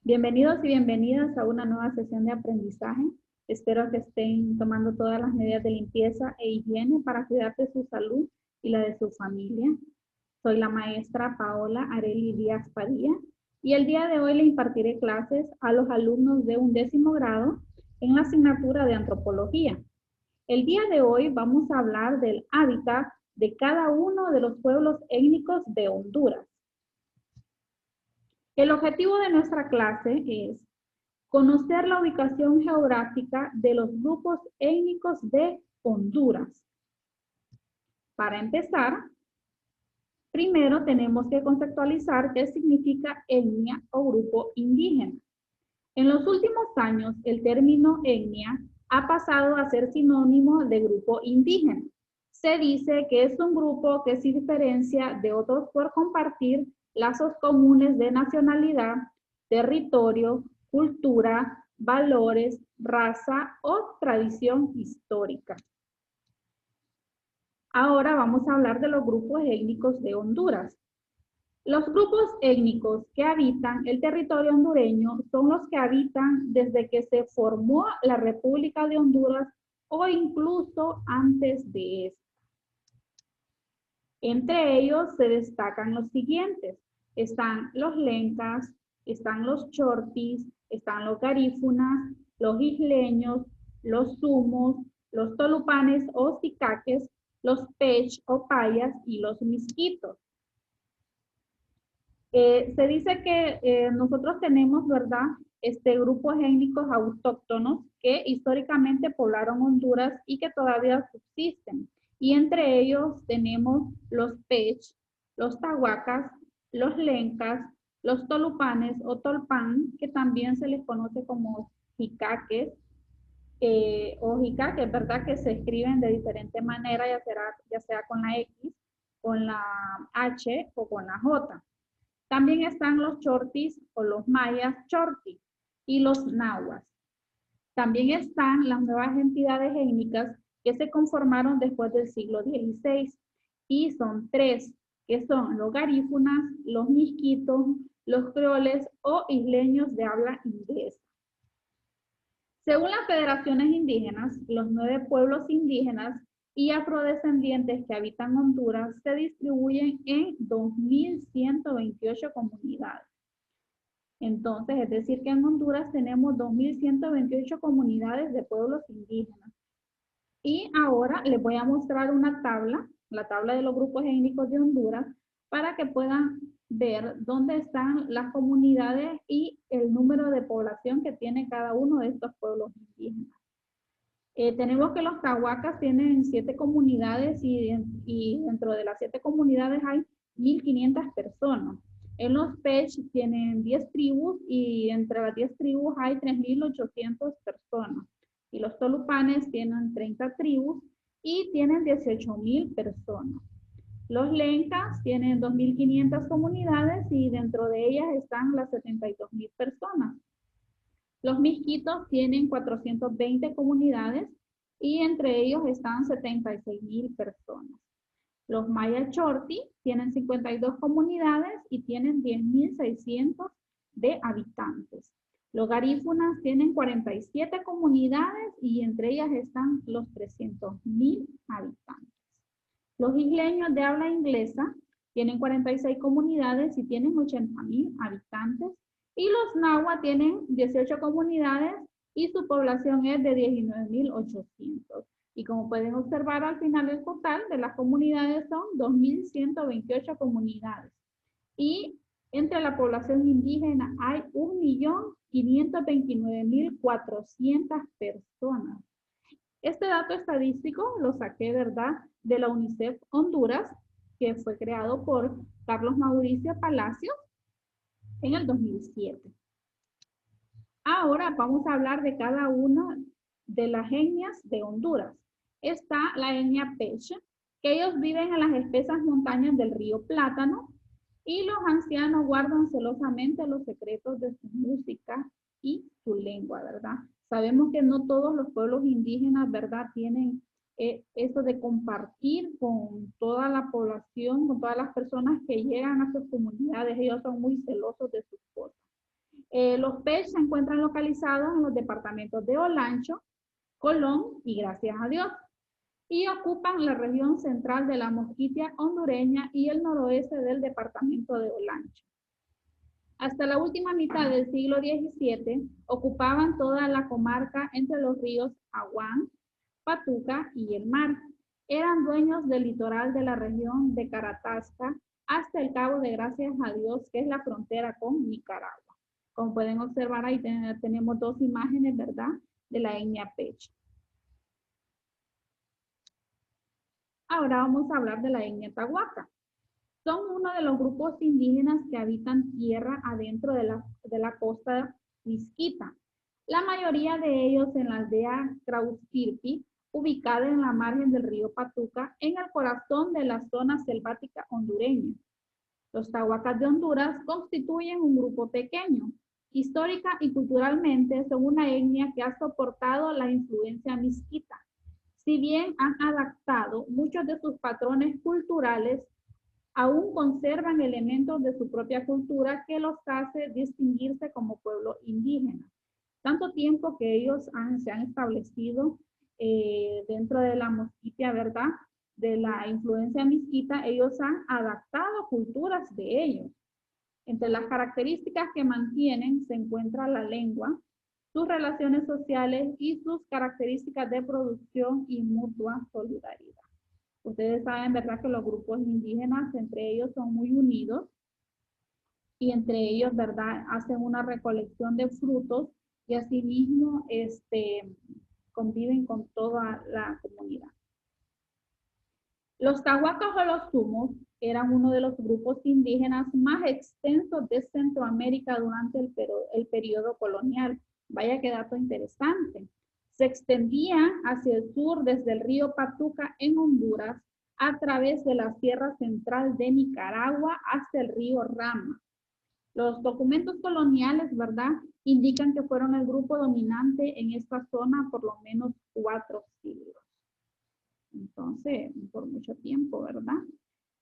Bienvenidos y bienvenidas a una nueva sesión de aprendizaje. Espero que estén tomando todas las medidas de limpieza e higiene para cuidar de su salud y la de su familia. Soy la maestra Paola Arely Díaz Padilla y el día de hoy le impartiré clases a los alumnos de 11º grado en la asignatura de antropología. El día de hoy vamos a hablar del hábitat de cada uno de los pueblos étnicos de Honduras. El objetivo de nuestra clase es conocer la ubicación geográfica de los grupos étnicos de Honduras. Para empezar, primero tenemos que conceptualizar qué significa etnia o grupo indígena. En los últimos años, el término etnia ha pasado a ser sinónimo de grupo indígena. Se dice que es un grupo que se diferencia de otros por compartir lazos comunes de nacionalidad, territorio, cultura, valores, raza o tradición histórica. Ahora vamos a hablar de los grupos étnicos de Honduras. Los grupos étnicos que habitan el territorio hondureño son los que habitan desde que se formó la República de Honduras o incluso antes de eso. Entre ellos se destacan los siguientes. Están los lencas, están los chortis, están los garífunas, los isleños, los sumos, los tolupanes o sicaques, los pech o payas y los misquitos. Se dice que nosotros tenemos, ¿verdad?, grupos étnicos autóctonos que históricamente poblaron Honduras y que todavía subsisten. Y entre ellos tenemos los pech, los tahuacas, los lencas, los tolupanes o tolpan, que también se les conoce como jicaques o jicaques, ¿verdad?, que se escriben de diferente manera, ya sea con la X, con la H o con la J. También están los chortis o los mayas chortis y los nahuas. También están las nuevas entidades étnicas que se conformaron después del siglo XVI y son tres, que son los garífunas, los misquitos, los creoles o isleños de habla inglesa. Según las federaciones indígenas, los 9 pueblos indígenas y afrodescendientes que habitan Honduras se distribuyen en 2.128 comunidades. Entonces, es decir que en Honduras tenemos 2.128 comunidades de pueblos indígenas. Y ahora les voy a mostrar una tabla, la tabla de los grupos étnicos de Honduras, para que puedan ver dónde están las comunidades y el número de población que tiene cada uno de estos pueblos indígenas. Tenemos que los tahuacas tienen 7 comunidades y dentro de las 7 comunidades hay 1.500 personas. En los pech tienen 10 tribus y entre las 10 tribus hay 3.800 personas. Y los tolupanes tienen 30 tribus y tienen 18.000 personas. Los lencas tienen 2.500 comunidades y dentro de ellas están las 72.000 personas. Los misquitos tienen 420 comunidades y entre ellos están 76.000 personas. Los maya chorti tienen 52 comunidades y tienen 10.600 de habitantes. Los garífunas tienen 47 comunidades y entre ellas están los 300.000 habitantes. Los isleños de habla inglesa tienen 46 comunidades y tienen 80.000 habitantes. Y los nahua tienen 18 comunidades y su población es de 19.800. Y como pueden observar al final el total de las comunidades son 2.128 comunidades. Y entre la población indígena hay 1.529.400 personas. Este dato estadístico lo saqué, ¿verdad?, de la UNICEF Honduras, que fue creado por Carlos Mauricio Palacios en el 2007. Ahora vamos a hablar de cada una de las etnias de Honduras. Está la etnia Peche, que ellos viven en las espesas montañas del río Plátano y los ancianos guardan celosamente los secretos de su música y su lengua, ¿verdad? Sabemos que no todos los pueblos indígenas, ¿verdad?, tienen eso de compartir con toda la población, con todas las personas que llegan a sus comunidades. Ellos son muy celosos de sus cosas. Los PECH se encuentran localizados en los departamentos de Olancho, Colón y Gracias a Dios, y ocupan la región central de la Mosquitia hondureña y el noroeste del departamento de Olancho. Hasta la última mitad del siglo XVII ocupaban toda la comarca entre los ríos Aguán, Patuca y el mar. Eran dueños del litoral de la región de Caratasca hasta el Cabo de Gracias a Dios, que es la frontera con Nicaragua. Como pueden observar, ahí tenemos dos imágenes, ¿verdad?, de la etnia Pech. Ahora vamos a hablar de la etnia Tahuaca. Son uno de los grupos indígenas que habitan tierra adentro de la costa Mixquita. La mayoría de ellos en la aldea Crauspirpi, ubicada en la margen del río Patuca, en el corazón de la zona selvática hondureña. Los Tahuacas de Honduras constituyen un grupo pequeño. Histórica y culturalmente son una etnia que ha soportado la influencia mixquita. Si bien han adaptado muchos de sus patrones culturales, aún conservan elementos de su propia cultura que los hace distinguirse como pueblo indígena. Tanto tiempo que ellos se han establecido dentro de la Mosquitia, ¿verdad?, de la influencia mixquita, ellos han adaptado culturas de ellos. Entre las características que mantienen se encuentra la lengua, sus relaciones sociales y sus características de producción y mutua solidaridad. Ustedes saben, ¿verdad?, que los grupos indígenas entre ellos son muy unidos y entre ellos, ¿verdad?, hacen una recolección de frutos y asimismo conviven con toda la comunidad. Los Tahuacas o los Sumos eran uno de los grupos indígenas más extensos de Centroamérica durante el periodo colonial. Vaya qué dato interesante. Se extendían hacia el sur desde el río Patuca en Honduras a través de la sierra central de Nicaragua hasta el río Rama. Los documentos coloniales, ¿verdad?, indican que fueron el grupo dominante en esta zona por lo menos 4 siglos. Entonces, por mucho tiempo, ¿verdad?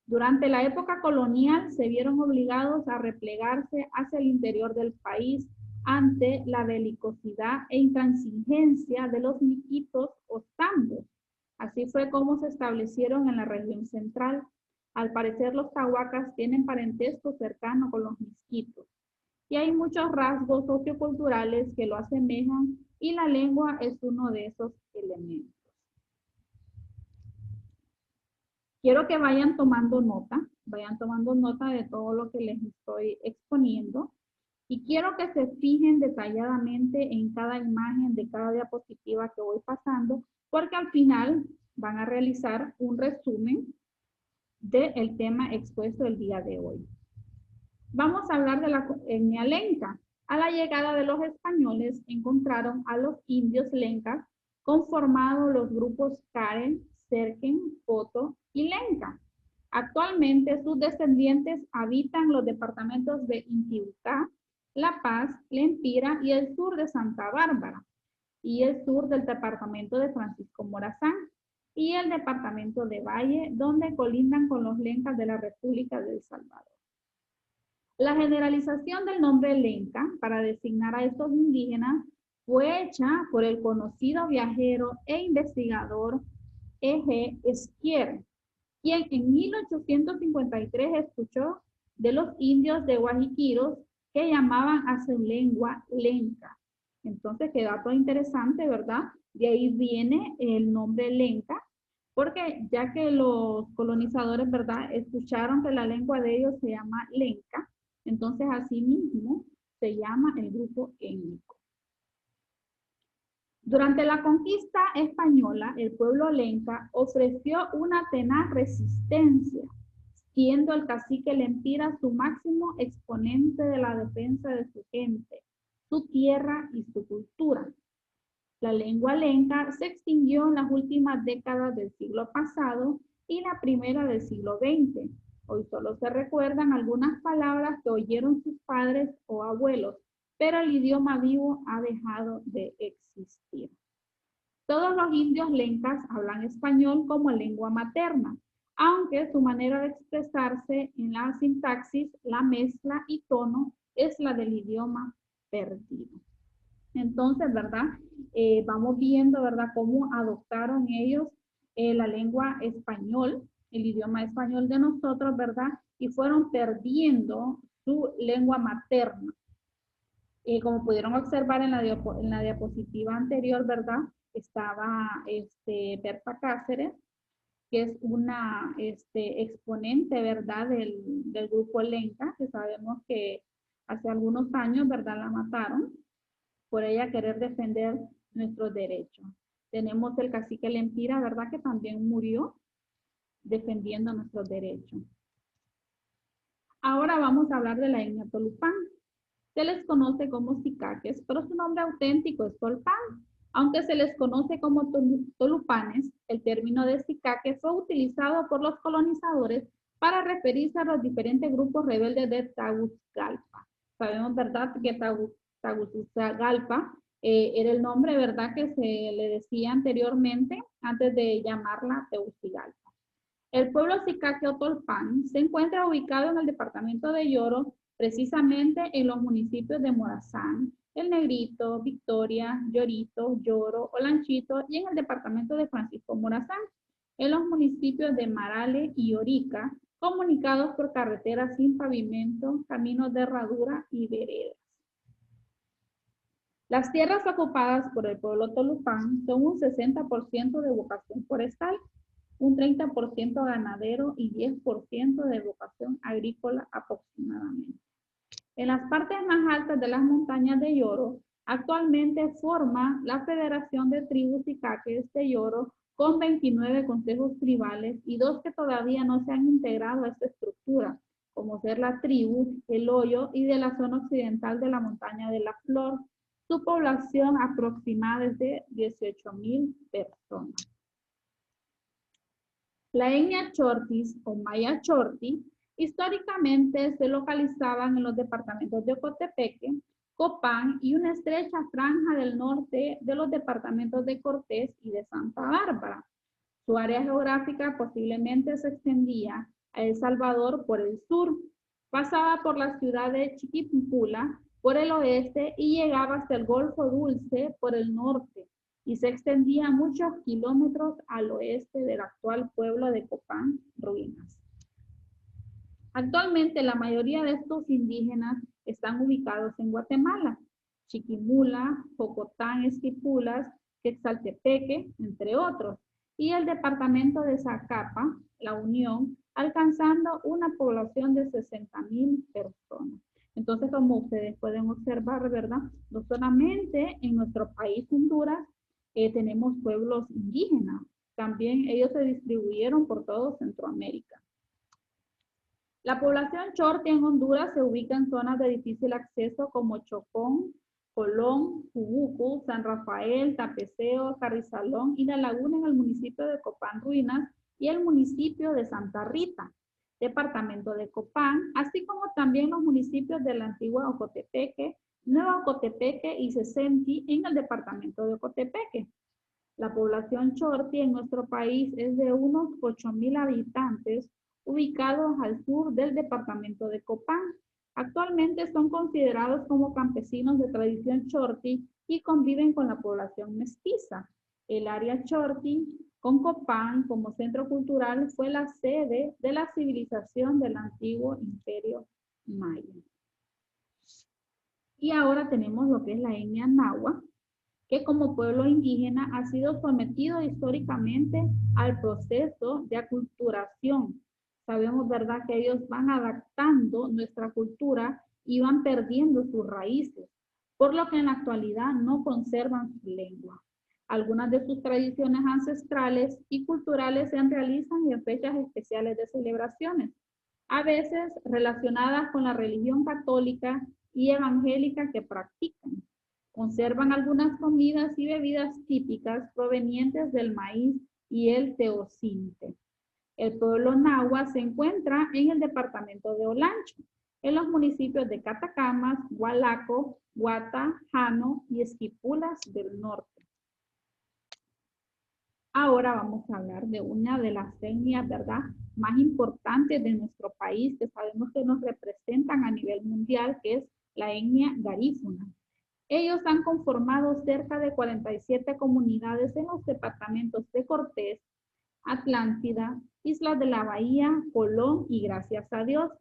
Durante la época colonial se vieron obligados a replegarse hacia el interior del país ante la belicosidad e intransigencia de los miquitos o tambos. Así fue como se establecieron en la región central. Al parecer los tahuacas tienen parentesco cercano con los misquitos. Y hay muchos rasgos socioculturales que lo asemejan y la lengua es uno de esos elementos. Quiero que vayan tomando nota de todo lo que les estoy exponiendo y quiero que se fijen detalladamente en cada imagen de cada diapositiva que voy pasando, porque al final van a realizar un resumen del tema expuesto el día de hoy. Vamos a hablar de la etnia lenca. A la llegada de los españoles encontraron a los indios lencas conformados los grupos Karen, Serquen, Poto y Lenca. Actualmente sus descendientes habitan los departamentos de Intibucá, La Paz, Lempira y el sur de Santa Bárbara y el sur del departamento de Francisco Morazán y el departamento de Valle, donde colindan con los lencas de la República de El Salvador. La generalización del nombre lenca para designar a estos indígenas fue hecha por el conocido viajero e investigador E.G. Esquier, quien en 1853 escuchó de los indios de Guajiquiros que llamaban a su lengua lenca. Entonces, qué dato interesante, ¿verdad? De ahí viene el nombre lenca, porque ya que los colonizadores, ¿verdad?, escucharon que la lengua de ellos se llama lenca, entonces así mismo se llama el grupo étnico. Durante la conquista española, el pueblo lenca ofreció una tenaz resistencia, siendo el cacique Lempira su máximo exponente de la defensa de su gente, su tierra y su cultura. La lengua lenca se extinguió en las últimas décadas del siglo pasado y la primera del siglo XX. Hoy solo se recuerdan algunas palabras que oyeron sus padres o abuelos, pero el idioma vivo ha dejado de existir. Todos los indios lencas hablan español como lengua materna, aunque su manera de expresarse en la sintaxis, la mezcla y tono es la del idioma perdido. Entonces, ¿verdad? Vamos viendo, ¿verdad? Cómo adoptaron ellos la lengua español, el idioma español de nosotros, ¿verdad? Y fueron perdiendo su lengua materna. Como pudieron observar en la diapositiva anterior, ¿verdad? Estaba Berta Cáceres, que es una exponente, ¿verdad? Del grupo Lenca, que sabemos que hace algunos años, ¿verdad? La mataron por ella querer defender nuestros derechos. Tenemos el cacique Lempira, ¿verdad? Que también murió defendiendo nuestros derechos. Ahora vamos a hablar de la etnia Tolupán. Se les conoce como sicaques, pero su nombre auténtico es Tolpán. Aunque se les conoce como tolupanes, el término de sicaque fue utilizado por los colonizadores para referirse a los diferentes grupos rebeldes de Tegucigalpa. Sabemos, ¿verdad?, que Tegucigalpa era el nombre, ¿verdad?, que se le decía anteriormente antes de llamarla Tegucigalpa. El pueblo sicaque o Tolpán se encuentra ubicado en el departamento de Lloro, precisamente en los municipios de Morazán, El Negrito, Victoria, Llorito, Lloro, Olanchito y en el departamento de Francisco Morazán, en los municipios de Marale y Orica, comunicados por carreteras sin pavimento, caminos de herradura y veredas. Las tierras ocupadas por el pueblo Tolupán son un 60% de vocación forestal, un 30% ganadero y 10% de vocación agrícola aproximadamente. En las partes más altas de las montañas de Lloro, actualmente forma la Federación de Tribus Sicaques de Lloro con 29 consejos tribales y 2 que todavía no se han integrado a esta estructura, como ser la tribu, el Hoyo y de la zona occidental de la montaña de la Flor. Su población aproximada es de 18,000 personas. La etnia Chortis o Maya Chorti históricamente se localizaban en los departamentos de Ocotepeque, Copán y una estrecha franja del norte de los departamentos de Cortés y de Santa Bárbara. Su área geográfica posiblemente se extendía a El Salvador por el sur, pasaba por la ciudad de Chiquipula por el oeste y llegaba hasta el Golfo Dulce por el norte y se extendía muchos kilómetros al oeste del actual pueblo de Copán, Ruinas. Actualmente la mayoría de estos indígenas están ubicados en Guatemala, Chiquimula, Jocotán, Esquipulas, Quetzaltepeque, entre otros, y el departamento de Zacapa, La Unión, alcanzando una población de 60,000 personas. Entonces, como ustedes pueden observar, ¿verdad? No solamente en nuestro país, Honduras, tenemos pueblos indígenas, también ellos se distribuyeron por todo Centroamérica. La población Chorti en Honduras se ubica en zonas de difícil acceso como Chocón, Colón, Jubuco, San Rafael, Tapeceo, Carrizalón y La Laguna en el municipio de Copán Ruinas y el municipio de Santa Rita, departamento de Copán, así como también los municipios de la antigua Ocotepeque, Nueva Ocotepeque y Sesenti en el departamento de Ocotepeque. La población Chorti en nuestro país es de unos 8,000 habitantes ubicados al sur del departamento de Copán. Actualmente son considerados como campesinos de tradición Chorti y conviven con la población mestiza. El área Chorti, con Copán como centro cultural, fue la sede de la civilización del antiguo imperio maya. Y ahora tenemos lo que es la etnia náhuatl, que como pueblo indígena ha sido sometido históricamente al proceso de aculturación. Sabemos, ¿verdad?, que ellos van adaptando nuestra cultura y van perdiendo sus raíces, por lo que en la actualidad no conservan su lengua. Algunas de sus tradiciones ancestrales y culturales se realizan en fechas especiales de celebraciones, a veces relacionadas con la religión católica y evangélica que practican. Conservan algunas comidas y bebidas típicas provenientes del maíz y el teocinte. El pueblo náhuatl se encuentra en el departamento de Olancho, en los municipios de Catacamas, Hualaco, Guata, Jano y Esquipulas del norte. Ahora vamos a hablar de una de las etnias, ¿verdad?, más importantes de nuestro país, que sabemos que nos representan a nivel mundial, que es la etnia garífuna. Ellos han conformado cerca de 47 comunidades en los departamentos de Cortés, Atlántida, Islas de la Bahía, Colón y Gracias a Dios.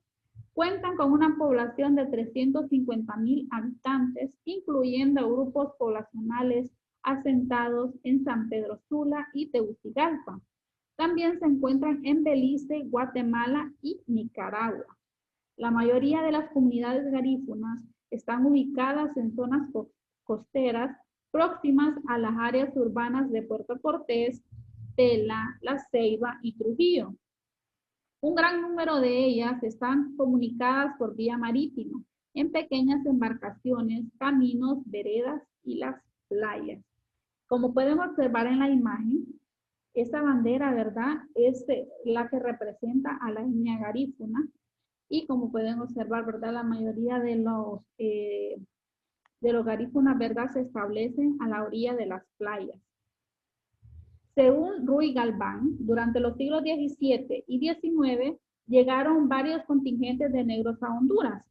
Cuentan con una población de 350,000 habitantes, incluyendo grupos poblacionales asentados en San Pedro Sula y Tegucigalpa. También se encuentran en Belice, Guatemala y Nicaragua. La mayoría de las comunidades garífunas están ubicadas en zonas costeras próximas a las áreas urbanas de Puerto Cortés, Tela, La Ceiba y Trujillo. Un gran número de ellas están comunicadas por vía marítima, en pequeñas embarcaciones, caminos, veredas y las playas. Como pueden observar en la imagen, esa bandera, ¿verdad?, es la que representa a la etnia garífuna. Y como pueden observar, ¿verdad?, la mayoría de los garífunas, ¿verdad?, se establecen a la orilla de las playas. Según Ruy Galván, durante los siglos XVII y XIX llegaron varios contingentes de negros a Honduras.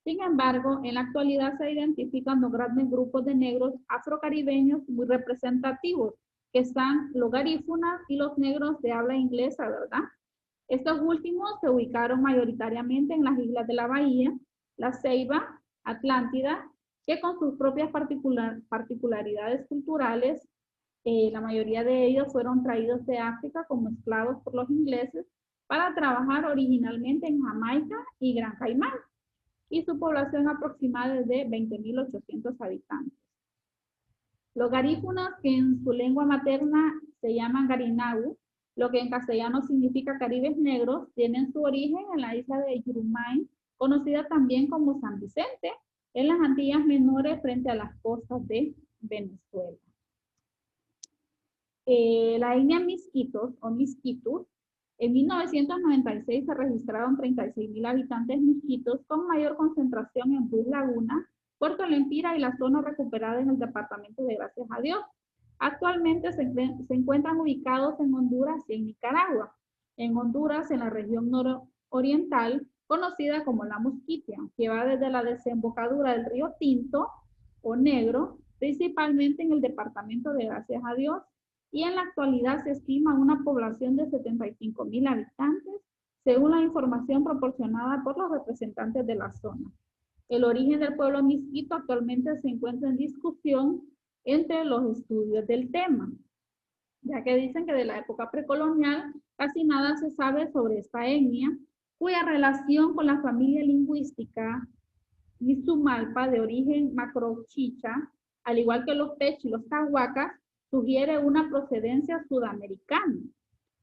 Sin embargo, en la actualidad se identifican dos grandes grupos de negros afrocaribeños muy representativos, que están los garífunas y los negros de habla inglesa, ¿verdad? Estos últimos se ubicaron mayoritariamente en las islas de la Bahía, La Ceiba, Atlántida, que con sus propias particularidades culturales, la mayoría de ellos fueron traídos de África como esclavos por los ingleses para trabajar originalmente en Jamaica y Gran Caimán, y su población aproximada es de 20,800 habitantes. Los garífunas, que en su lengua materna se llaman garinagu, lo que en castellano significa caribes negros, tienen su origen en la isla de Yurumay, conocida también como San Vicente, en las Antillas Menores frente a las costas de Venezuela. La etnia Misquitos o Misquitus, en 1996 se registraron 36,000 habitantes misquitos, con mayor concentración en Cruz Laguna, Puerto Lempira y la zona recuperada en el departamento de Gracias a Dios. Actualmente se encuentran ubicados en Honduras y en Nicaragua. En Honduras, en la región nororiental, conocida como la Musquitia, que va desde la desembocadura del río Tinto o Negro, principalmente en el departamento de Gracias a Dios, y en la actualidad se estima una población de 75,000 habitantes, según la información proporcionada por los representantes de la zona. El origen del pueblo misquito actualmente se encuentra en discusión entre los estudios del tema, ya que dicen que de la época precolonial casi nada se sabe sobre esta etnia, cuya relación con la familia lingüística Misumalpa de origen macrochicha, al igual que los Pech y los Tahuacas, sugiere una procedencia sudamericana.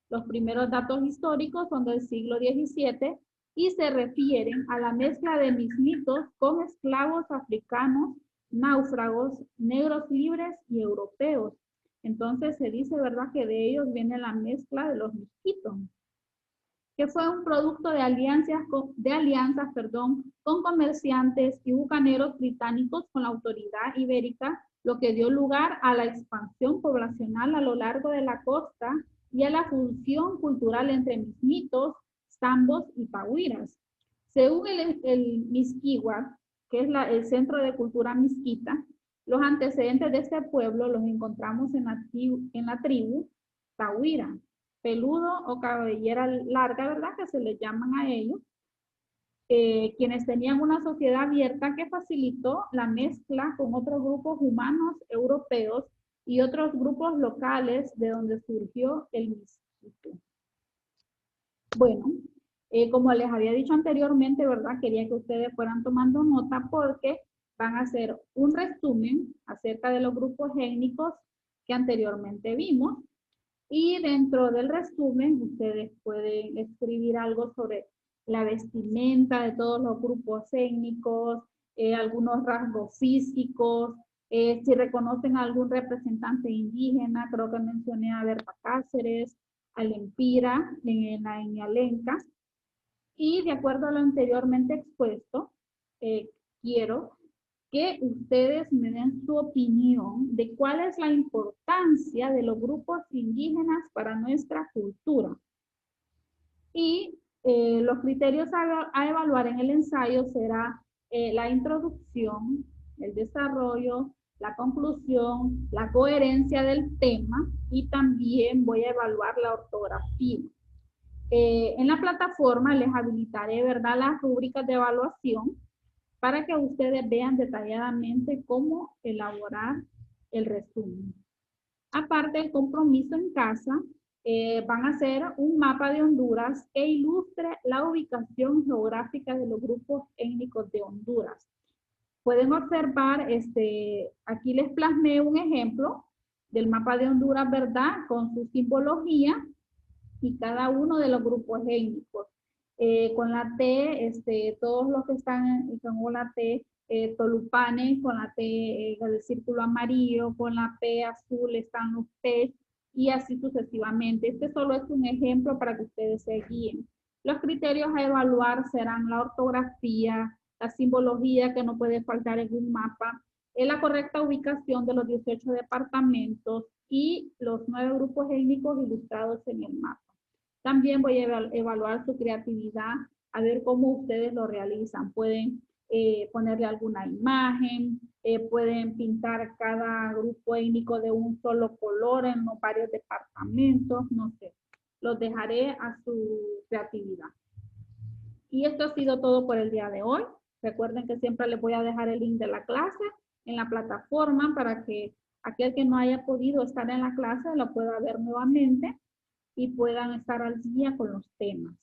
Los primeros datos históricos son del siglo XVII y se refieren a la mezcla de mismitos con esclavos africanos, náufragos, negros libres y europeos. Entonces se dice, ¿verdad?, que de ellos viene la mezcla de los misquitos, que fue un producto de alianzas con comerciantes y bucaneros británicos con la autoridad ibérica, lo que dio lugar a la expansión poblacional a lo largo de la costa y a la fusión cultural entre mismitos, zambos y pahuiras. Según el Misquiwa, que es el Centro de Cultura Misquita, los antecedentes de este pueblo los encontramos en la tribu Tahuira, peludo o cabellera larga, ¿verdad?, que se les llaman a ellos, quienes tenían una sociedad abierta que facilitó la mezcla con otros grupos humanos europeos y otros grupos locales de donde surgió el misquito. Bueno, como les había dicho anteriormente, ¿verdad?, quería que ustedes fueran tomando nota porque van a hacer un resumen acerca de los grupos étnicos que anteriormente vimos. Y dentro del resumen, ustedes pueden escribir algo sobre la vestimenta de todos los grupos étnicos, algunos rasgos físicos, si reconocen a algún representante indígena. Creo que mencioné a Berta Cáceres, a Lempira, en la etnia lenca. Y de acuerdo a lo anteriormente expuesto, quiero que ustedes me den su opinión de cuál es la importancia de los grupos indígenas para nuestra cultura. Y los criterios a evaluar en el ensayo será la introducción, el desarrollo, la conclusión, la coherencia del tema y también voy a evaluar la ortografía. En la plataforma les habilitaré, ¿verdad?, las rúbricas de evaluación para que ustedes vean detalladamente cómo elaborar el resumen. Aparte del compromiso en casa, van a hacer un mapa de Honduras que ilustre la ubicación geográfica de los grupos étnicos de Honduras. Pueden observar, aquí les plasmé un ejemplo del mapa de Honduras, ¿verdad?, con su simbología y cada uno de los grupos étnicos. Con la T, todos los que están con la T, Tolupanes, con la T, el círculo amarillo, con la P azul están los T, y así sucesivamente. Este solo es un ejemplo para que ustedes se guíen. Los criterios a evaluar serán la ortografía, la simbología que no puede faltar en un mapa, la correcta ubicación de los 18 departamentos y los 9 grupos étnicos ilustrados en el mapa. También voy a evaluar su creatividad, a ver cómo ustedes lo realizan. Pueden ponerle alguna imagen, pueden pintar cada grupo étnico de un solo color en los varios departamentos, no sé. Los dejaré a su creatividad. Y esto ha sido todo por el día de hoy. Recuerden que siempre les voy a dejar el link de la clase en la plataforma para que aquel que no haya podido estar en la clase lo pueda ver nuevamente y puedan estar al día con los temas.